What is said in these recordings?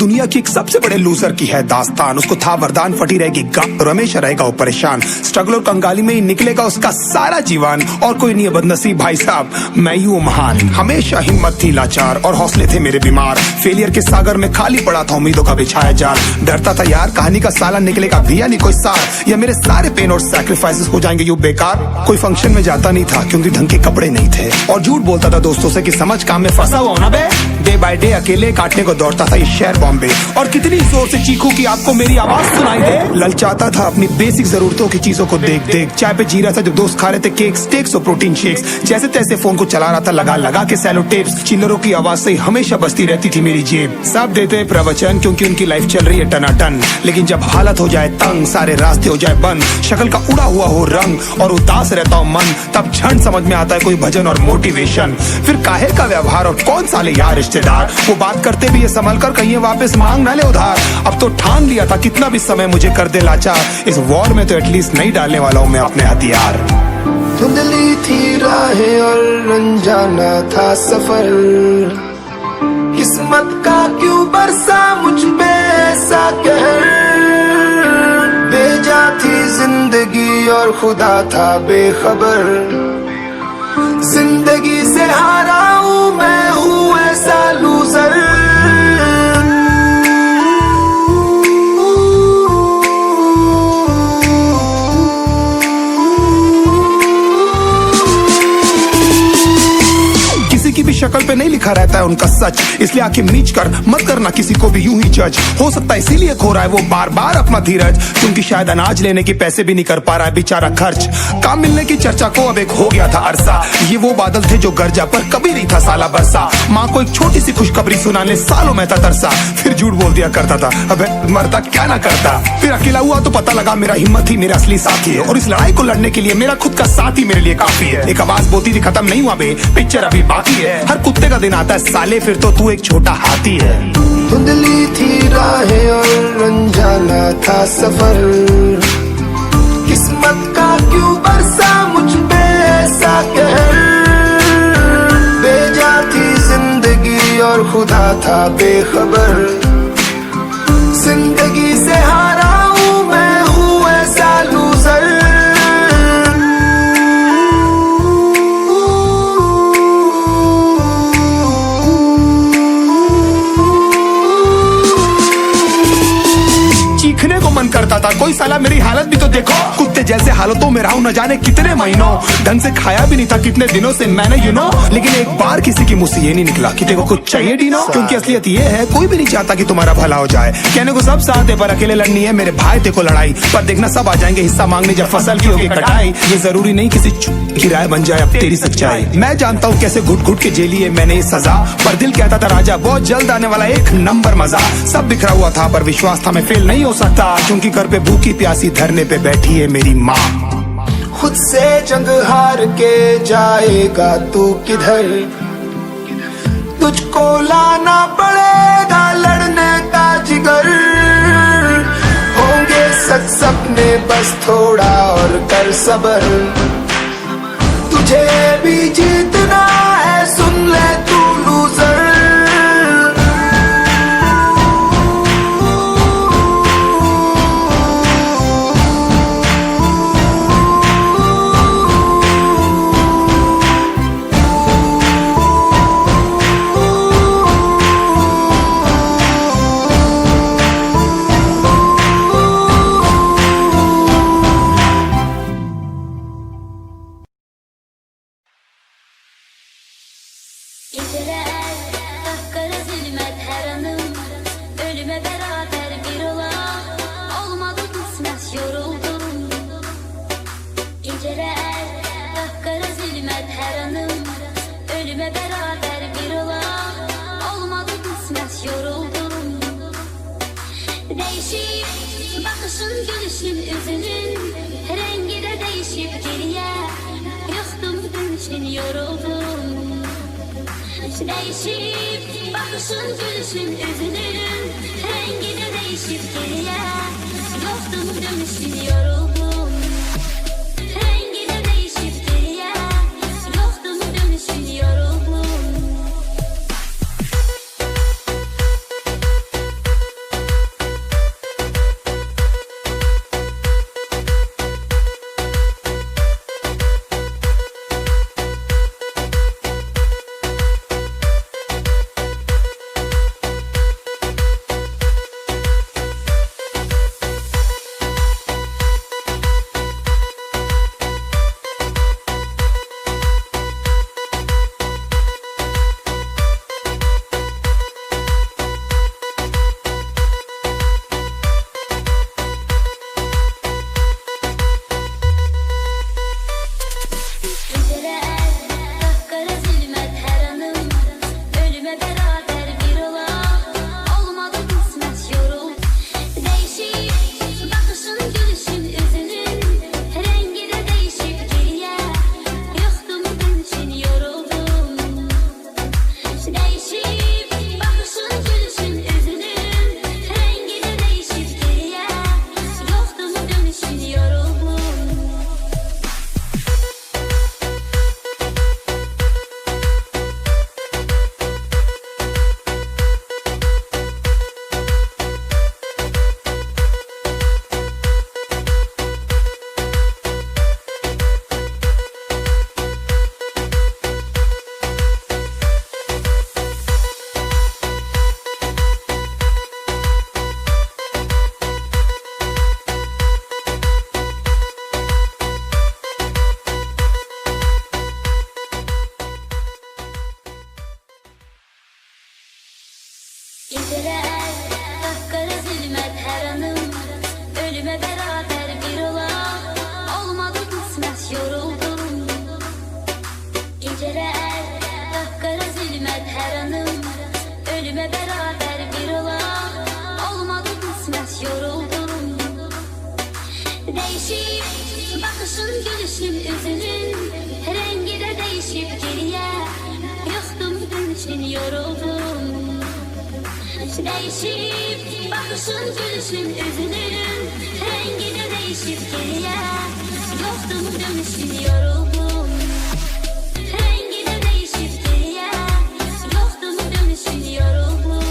दुनिया की एक सबसे बड़े लूजर की है दास्तान। उसको था वरदान, फटी रहेगी गांठ और हमेशा रहेगा वो परेशान। स्ट्रगल और कंगाली में ही निकलेगा उसका सारा जीवन। और कोई नहीं है बदनसीब भाई साहब, मैं ही हूँ महान। हमेशा हिम्मत थी लाचार और हौसले थे मेरे बीमार। फेलियर के सागर में खाली पड़ा था उम्मीदों का बिछाया जाल। डरता था यार कहानी का साला निकलेगा भी या नहीं कोई सार, या मेरे सारे पेन और सैक्रिफाइसेस हो जाएंगे यूं बेकार। कोई फंक्शन में जाता नहीं था क्योंकि ढंग के कपड़े नहीं थे, और झूठ बोलता था दोस्तों से कि समझ काम में फंसा हुआ ना बे। डे बाय डे अकेले काटने को दौड़ता था ये शहर बॉम्बे, और कितनी जोर से चीखूं कि आपको मेरी आवाज सुनाई दे। ललचाता था अपनी बेसिक जरूरतों की चीजों को देख देख। चाय पे जी रहा था जब दोस्त खा रहे थे केक, स्टेक्स और प्रोटीन शेक्स। जैसे तैसे फोन को चला रहा था लगा लगा के सैलो टेप्स। चिल्लरों की आवाज से हमेशा बजती रहती थी मेरी जेब। सब देते प्रवचन क्योंकि उनकी लाइफ चल रही है टनाटन, लेकिन जब हालत हो जाए तंग, सारे रास्ते हो जाए बंद, शक्ल का उड़ा हुआ हो रंग और उदास रहता हो मन, तब क्षण समझ में आता है कोई भजन और मोटिवेशन। फिर काहे का व्यवहार और कौन साले यार रिश्तेदार, वो बात करते भी ये संभल कर कहीं वापस मांग ना ले उधार। अब तो ठान लिया था कितना भी समय मुझे कर दे लाचार, इस वॉर में तो एटलीस्ट नहीं डालने वाला हूँ मैं अपने हथियार। धुंधली थी राहें और अनजाना था सफर, किस्मत का क्यों बरसा मुझ पे ऐसा कहर। बेजा थी जिंदगी और खुदा था बेखबर, जिंदगी से हारा हूँ मैं हूँ ऐसा लूजर। की भी शक्ल पे नहीं लिखा रहता है उनका सच, इसलिए आंखें मीच कर मत करना किसी को भी यूं ही जज। हो सकता है इसीलिए खो रहा है वो बार बार अपना धीरज, क्योंकि शायद अनाज लेने के पैसे भी नहीं कर पा रहा है बेचारा खर्च। काम मिलने की चर्चा को अब एक हो गया था अरसा, ये वो बादल थे जो गरजा पर कभी नहीं था साला बरसा। माँ को एक छोटी सी खुशखबरी सुनाने सालों में था तरसा, फिर झूठ बोल दिया करता था अबे मरता क्या ना करता। फिर अकेला हुआ तो पता लगा मेरा हिम्मत ही मेरा असली साथी है, और इस लड़ाई को लड़ने के लिए मेरा खुद का साथ ही मेरे लिए काफी है। एक आवाज बोलती थी खत्म नहीं हुआ बे, पिक्चर अभी बाकी है। हर कुत्ते का दिन आता है साले, फिर तो तू एक छोटा हाथी है। धुंधली थी राहें और अनजाना था सफर, किस्मत का क्यों बरसा मुझ पे ऐसा कहर। बेजा थी जिंदगी और खुदा था बेखबर, जिंदगी से हारा हूँ मैं हूँ ऐसा लूजर। चीखने को मन करता था, कोई साला मेरी हालत भी तो देखो। कुत्ते जैसे हालतों में रहा हूं न जाने कितने महीनों, ढंग से खाया भी नहीं था कितने दिनों से मैंने लेकिन एक बार किसी की मुंह से ये नहीं निकला कि तेरे को कुछ चाहिए डीनो। क्योंकि असलियत ये है कोई भी नहीं चाहता कि तुम्हारा भला हो जाए। कहने को सब साथ है पर अकेले लड़नी है मेरे भाई देखो लड़ाई, पर देखना सब आ जाएंगे हिस्सा मांगने जब फसल की होगी कटाई। ये जरूरी नहीं किसी की राय बन जाए अब तेरी सच्चाई। मैं जानता हूँ कैसे घुट घुट के झेली है मैंने ये सजा, पर दिल कहता था राजा बहुत जल्द आने वाला एक नंबर मजा। सब बिखरा हुआ था पर विश्वास था मैं फेल नहीं हो सकता, क्योंकि घर पे भूखी प्यासी धरने पे बैठी है मेरी माँ। खुद से जंग हार के जाएगा तू किधर, तुझको लाना पड़ेगा लड़ने का जिगर। होंगे सच सपने बस थोड़ा और कर सबर, तुझे भी जीतना है सुन ले तू loser. Değişip bakışın gülüşün üzülürüm, rengi de değişip geriye. Yoktum dönüşün yoruldum, rengi de değişip geriye. Yoktum dönüşün yoruldum. Geceler kapkara zulmet her anım, ölüme beraber bir ola. Olmadı kısmet yoruldum. Geceler kapkara zulmet her anım, ölüme beraber bir ola. Olmadı kısmet yoruldum. Değişip bakışın, gülüşün, üzünün rengi de değişip geriye. Yoktum dönüşün, yoruldum. Değişip bakışın, gülüşün, üzünün rengi de değişip geriye. Yoktum dönüşün, yoruldum. Rengi de değişip geriye. Yoktum dönüşün, yoruldum.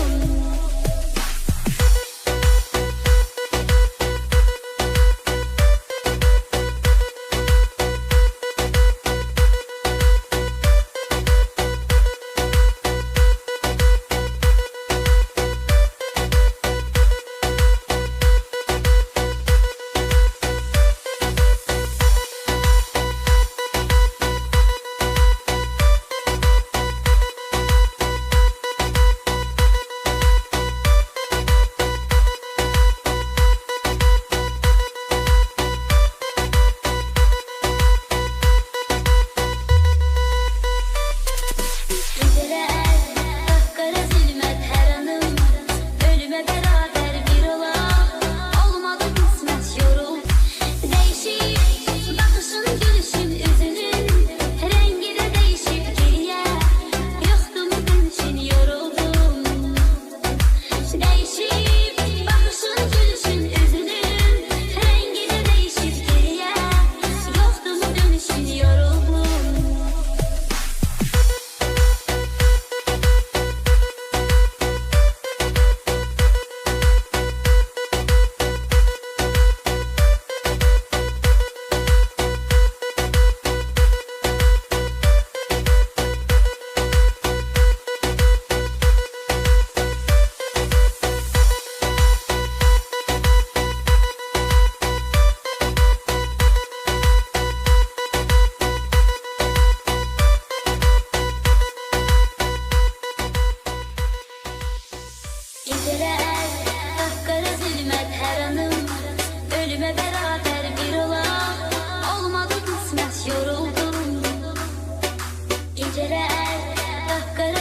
Geceler kapkara zulmet her anım, ölüme beraber